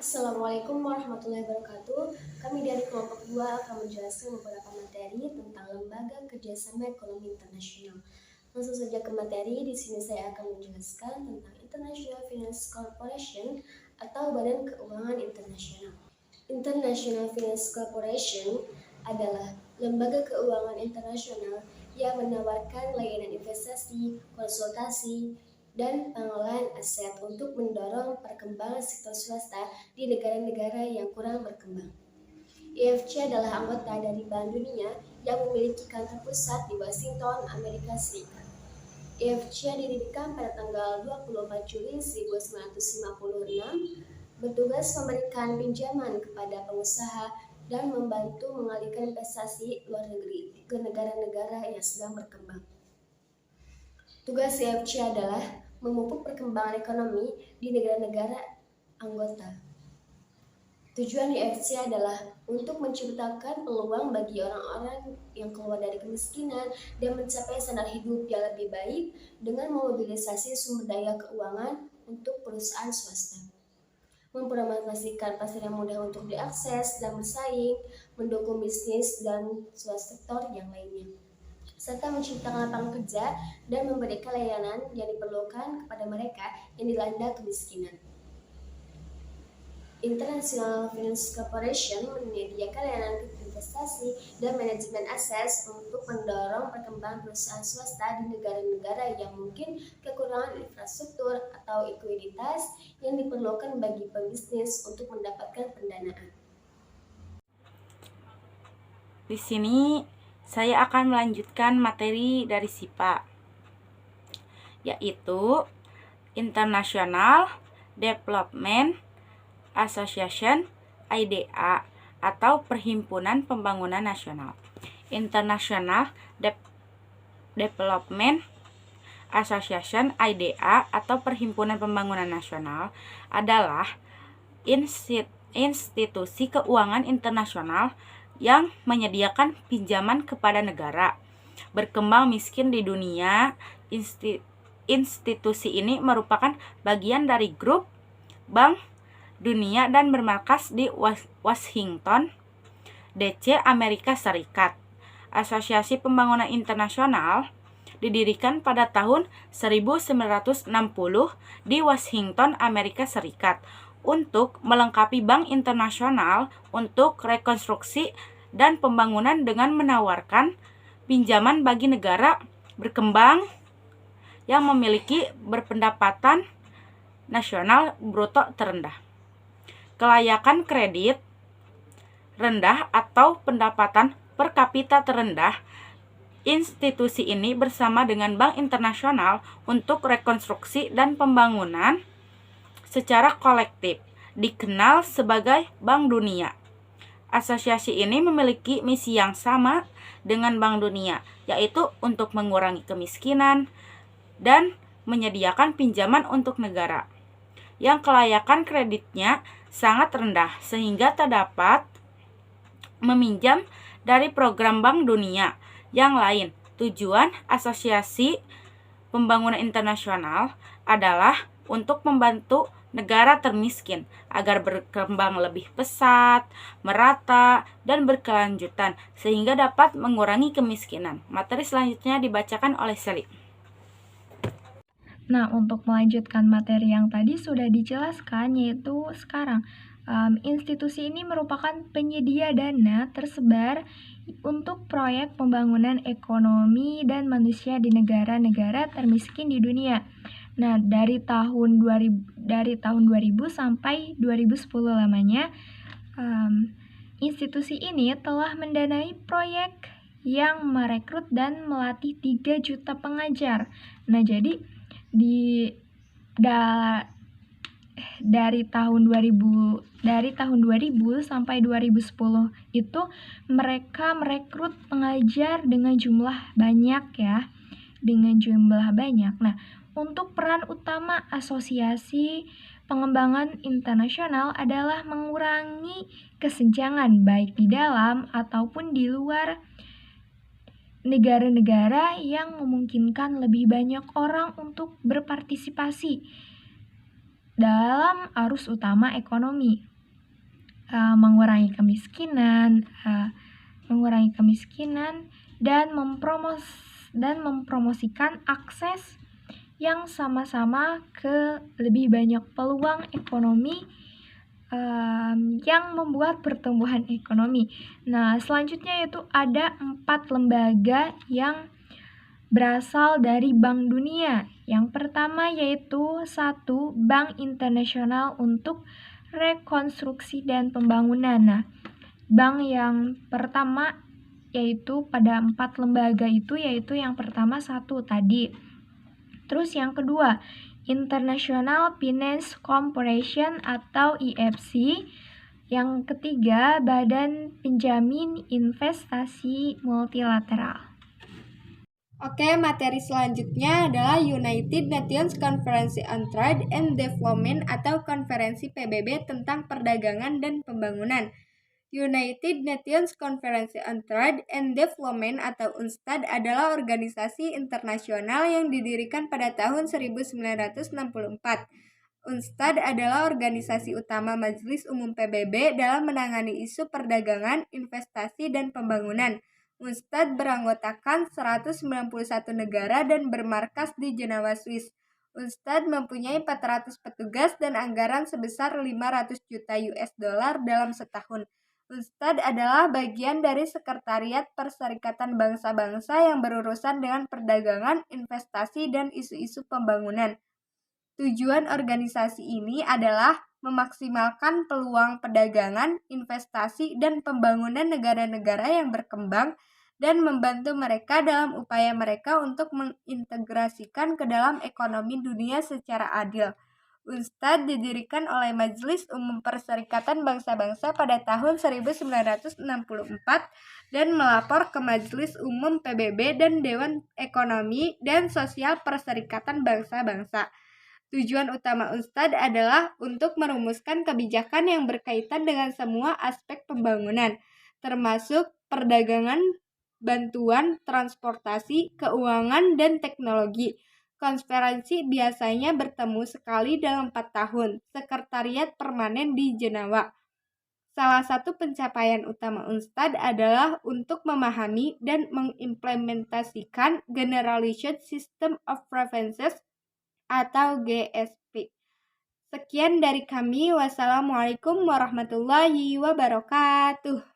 Assalamualaikum warahmatullahi wabarakatuh. Kami dari kelompok 2 akan menjelaskan beberapa materi tentang Lembaga Kerjasama Ekonomi Internasional. Langsung saja ke materi. Di sini saya akan menjelaskan tentang International Finance Corporation atau Badan Keuangan Internasional. International Finance Corporation adalah lembaga keuangan internasional yang menawarkan layanan investasi, konsultasi, dan pengelolaan aset untuk mendorong perkembangan sektor swasta di negara-negara yang kurang berkembang. IFC adalah anggota dari Bank Dunia yang memiliki kantor pusat di Washington, Amerika Serikat. IFC didirikan pada tanggal 24 Juli 1956, bertugas memberikan pinjaman kepada pengusaha dan membantu mengalihkan investasi luar negeri ke negara-negara yang sedang berkembang. Tugas IFC adalah memupuk perkembangan ekonomi di negara-negara anggota. Tujuan IFC adalah untuk menciptakan peluang bagi orang-orang yang keluar dari kemiskinan dan mencapai standar hidup yang lebih baik dengan memobilisasi sumber daya keuangan untuk perusahaan swasta, mempromosikan pasar yang mudah untuk diakses dan bersaing, mendukung bisnis dan swasta sektor yang lainnya, serta menciptakan lapangan kerja dan memberikan layanan yang diperlukan kepada mereka yang dilanda kemiskinan. International Finance Corporation menyediakan layanan investasi dan manajemen aset untuk mendorong perkembangan perusahaan swasta di negara-negara yang mungkin kekurangan infrastruktur atau likuiditas yang diperlukan bagi pebisnis untuk mendapatkan pendanaan. Di sini saya akan melanjutkan materi dari SIPA, yaitu International Development Association (IDA) atau Perhimpunan Pembangunan Nasional. International Development Association (IDA) atau Perhimpunan Pembangunan Nasional adalah institusi keuangan internasional yang menyediakan pinjaman kepada negara berkembang miskin di dunia. Institusi ini merupakan bagian dari grup Bank Dunia dan bermarkas di Washington, D.C., Amerika Serikat. Asosiasi Pembangunan Internasional didirikan pada tahun 1960 di Washington, Amerika Serikat untuk melengkapi Bank Internasional untuk rekonstruksi dan pembangunan dengan menawarkan pinjaman bagi negara berkembang yang memiliki berpendapatan nasional bruto terendah, kelayakan kredit rendah atau pendapatan per kapita terendah. Institusi ini bersama dengan Bank Internasional untuk Rekonstruksi dan Pembangunan secara kolektif dikenal sebagai Bank Dunia. Asosiasi ini memiliki misi yang sama dengan Bank Dunia, yaitu untuk mengurangi kemiskinan dan menyediakan pinjaman untuk negara yang kelayakan kreditnya sangat rendah sehingga tak dapat meminjam dari program Bank Dunia yang lain. Tujuan Asosiasi Pembangunan Internasional adalah untuk membantu negara termiskin agar berkembang lebih pesat, merata, dan berkelanjutan sehingga dapat mengurangi kemiskinan. Materi selanjutnya dibacakan oleh Sally. Nah, untuk melanjutkan materi yang tadi sudah dijelaskan, yaitu sekarang institusi ini merupakan penyedia dana tersebar untuk proyek pembangunan ekonomi dan manusia di negara-negara termiskin di dunia. Nah, dari tahun 2000 sampai 2010 lamanya, institusi ini telah mendanai proyek yang merekrut dan melatih 3 juta pengajar. Nah, jadi dari tahun 2000 sampai 2010 itu mereka merekrut pengajar dengan jumlah banyak ya, Nah, untuk peran utama Asosiasi Pengembangan Internasional adalah mengurangi kesenjangan baik di dalam ataupun di luar negara-negara yang memungkinkan lebih banyak orang untuk berpartisipasi dalam arus utama ekonomi. mengurangi kemiskinan dan mempromosikan akses yang sama-sama ke lebih banyak peluang ekonomi yang membuat pertumbuhan ekonomi. Nah, selanjutnya itu ada 4 lembaga yang berasal dari Bank Dunia. Yang pertama yaitu 1. Bank Internasional untuk Rekonstruksi dan Pembangunan. Nah, bank yang pertama yaitu pada 4 lembaga itu yaitu yang pertama 1 tadi. Terus yang kedua, International Finance Corporation atau IFC. Yang ketiga, Badan Penjamin Investasi Multilateral. Oke, materi selanjutnya adalah United Nations Conference on Trade and Development atau Konferensi PBB tentang Perdagangan dan Pembangunan. United Nations Conference on Trade and Development atau UNCTAD adalah organisasi internasional yang didirikan pada tahun 1964. UNCTAD adalah organisasi utama Majelis Umum PBB dalam menangani isu perdagangan, investasi, dan pembangunan. UNCTAD beranggotakan 191 negara dan bermarkas di Jenewa, Swiss. UNCTAD mempunyai 400 petugas dan anggaran sebesar 500 juta US dollar dalam setahun. UNCTAD adalah bagian dari Sekretariat Perserikatan Bangsa-Bangsa yang berurusan dengan perdagangan, investasi, dan isu-isu pembangunan. Tujuan organisasi ini adalah memaksimalkan peluang perdagangan, investasi, dan pembangunan negara-negara yang berkembang dan membantu mereka dalam upaya mereka untuk mengintegrasikan ke dalam ekonomi dunia secara adil. UNCTAD didirikan oleh Majelis Umum Perserikatan Bangsa-Bangsa pada tahun 1964 dan melapor ke Majelis Umum PBB dan Dewan Ekonomi dan Sosial Perserikatan Bangsa-Bangsa. Tujuan utama UNCTAD adalah untuk merumuskan kebijakan yang berkaitan dengan semua aspek pembangunan, termasuk perdagangan, bantuan, transportasi, keuangan, dan teknologi. Konferensi biasanya bertemu sekali dalam 4 tahun, sekretariat permanen di Jenewa. Salah satu pencapaian utama UNCTAD adalah untuk memahami dan mengimplementasikan Generalized System of Preferences atau GSP. Sekian dari kami. Wassalamualaikum warahmatullahi wabarakatuh.